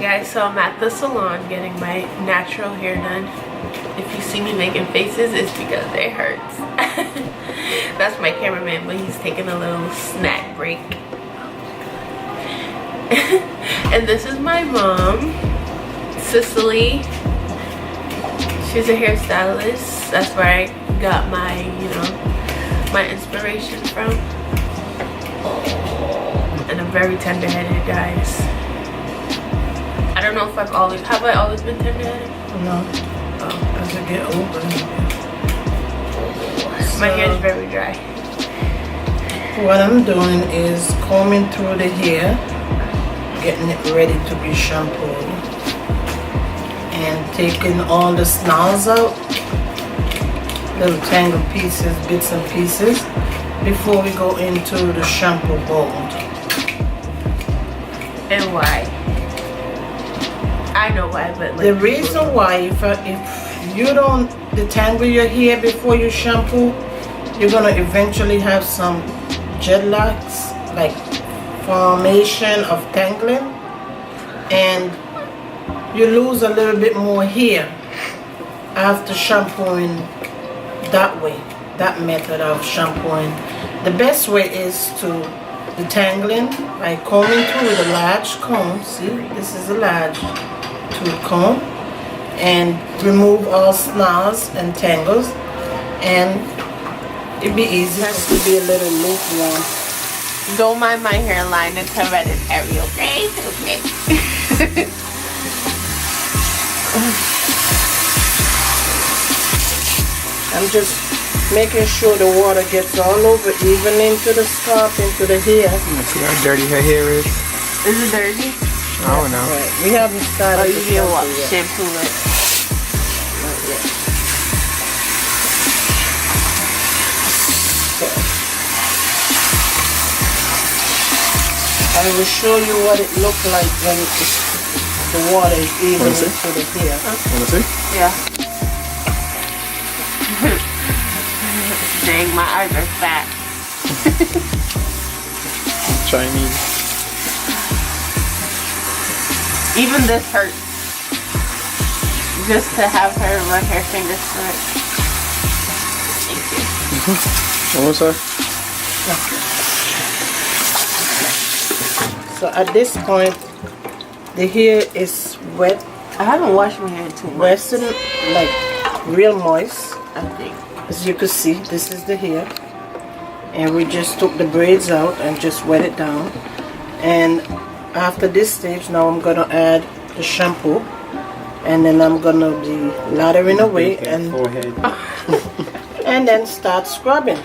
guys, so I'm at the salon getting my natural hair done. If you see me making faces, it's because it hurts. That's my cameraman, but he's taking a little snack break. And this is my mom, Cicely. She's a hairstylist. That's where I got my, you know, my inspiration from. And I'm very tender-headed, guys. I don't know if have I always been tender-headed? No. Oh, as I get older. My hair is very dry. What I'm doing is combing through the hair, getting it ready to be shampooed, and taking all the snarls out, little tangled pieces, bits and pieces, before we go into the shampoo bowl. And why? I know why, but like, the reason why, if you don't detangle your hair before you shampoo, you're gonna eventually have some jet locks, like formation of tangling, and you lose a little bit more hair after shampooing that way, that method of shampooing. The best way is to detangling by combing through with a large comb. See, this is a large tooth comb, and remove all snarls and tangles, and it'd be easy. It has to be a little lukewarm. don't mind my hairline, it's hereditary, okay? I'm just making sure the water gets all over, even into the scalp, into the hair. See how dirty her hair is? Is it dirty? I don't know. Right. We haven't started. Oh, you didn't what? yet. Shampoo it. Not yet. I will show you what it looks like when the water is even into the hair. Wanna see? Yeah. Dang, my eyes are fat. Chinese. Even this hurts. Just to have her run her fingers through it. Thank you. What was that? So at this point, the hair is wet. I haven't washed my hair in 2 months. Wet and like real moist. I think. As you can see, this is the hair. And we just took the braids out and just wet it down. And after this stage, now I'm gonna add the shampoo, and then I'm gonna be lathering away and and then start scrubbing.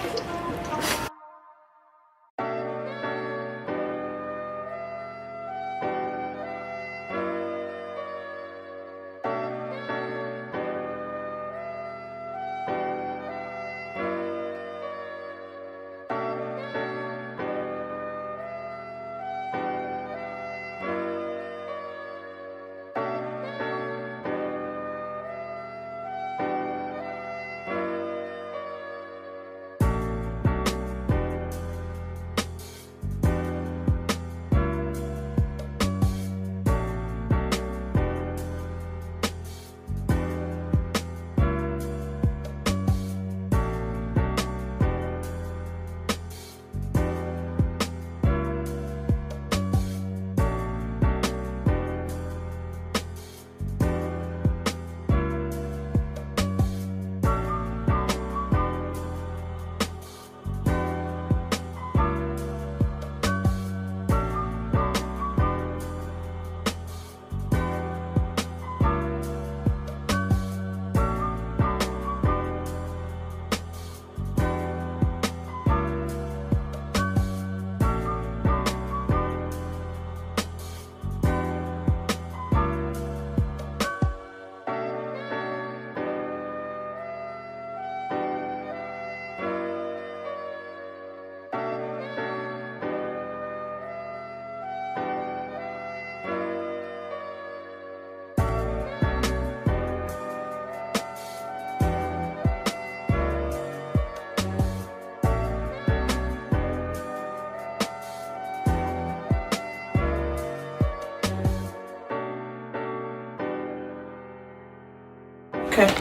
Okay.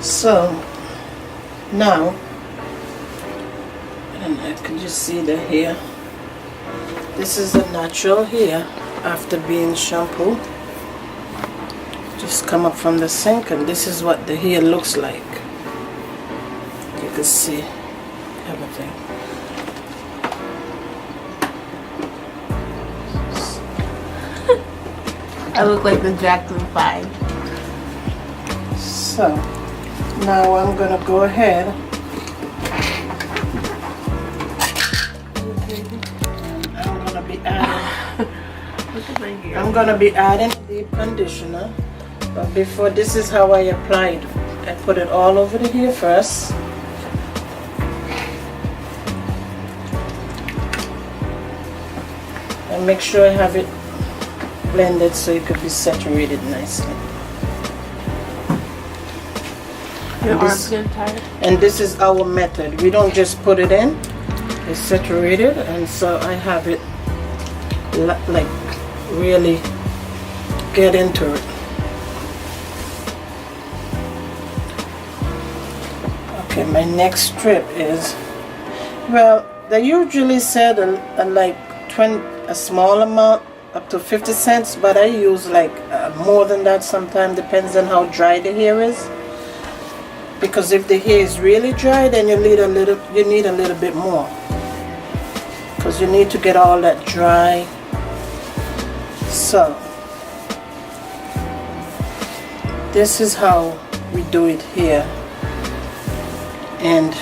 So now, and I can just see the hair. This is the natural hair after being shampooed. Just come up from the sink, and this is what the hair looks like. You can see everything. I look like the Jackson 5. So now I'm gonna go ahead and I'm gonna be adding Look at my hair. I'm gonna be adding deep conditioner, but before, this is how I applied. I put it all over the hair first. And make sure I have it blended so it could be saturated nicely. Your And arms getting tired? And this is our method. We don't just put it in, it's saturated, and so I have it like really get into it. Okay, my next strip is, well, they usually said like 20, a small amount up to 50 cents, but I use like more than that sometimes, depends on how dry the hair is. Because if the hair is really dry, then you need a little bit more, because you need to get all that dry. So this is how we do it here. And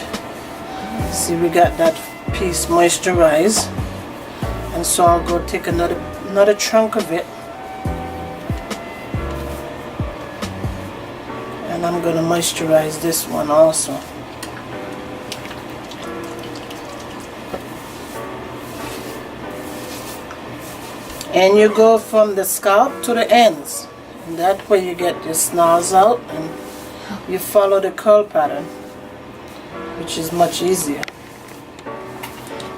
see, we got that piece moisturized, and so I'll go take another chunk of it, and I'm gonna moisturize this one also. And you go from the scalp to the ends, and that way you get your snarls out, and you follow the curl pattern, which is much easier.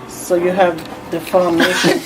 So you have the formation.